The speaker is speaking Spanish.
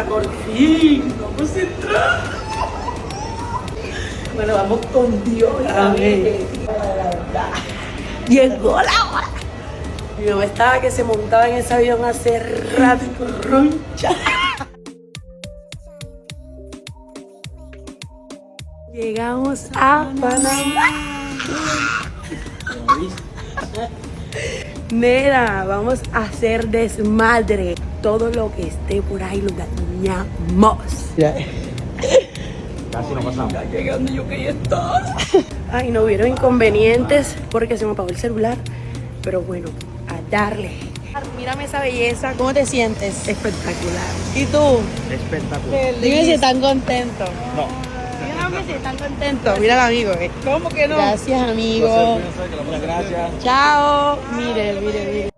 Por fin, vamos a entrar. Bueno, vamos con Dios. Amén. Llegó la hora. Mi mamá estaba que se montaba en ese avión hace rato, roncha. Llegamos a Panamá. Nena, vamos a hacer desmadre. Todo lo que esté por ahí lo dañamos. Casi no pasamos. Ya llegué donde yo quería estar. Ay, no hubieron inconvenientes porque se me apagó el celular. Pero bueno, a darle. Mírame esa belleza. ¿Cómo te sientes? Espectacular. ¿Y tú? Espectacular. Dime si están contentos. No. Dígame si están contentos. Mira al amigo. ¿Cómo que no? Gracias, amigo. Muchas gracias. Chao. Mire, mire, mire.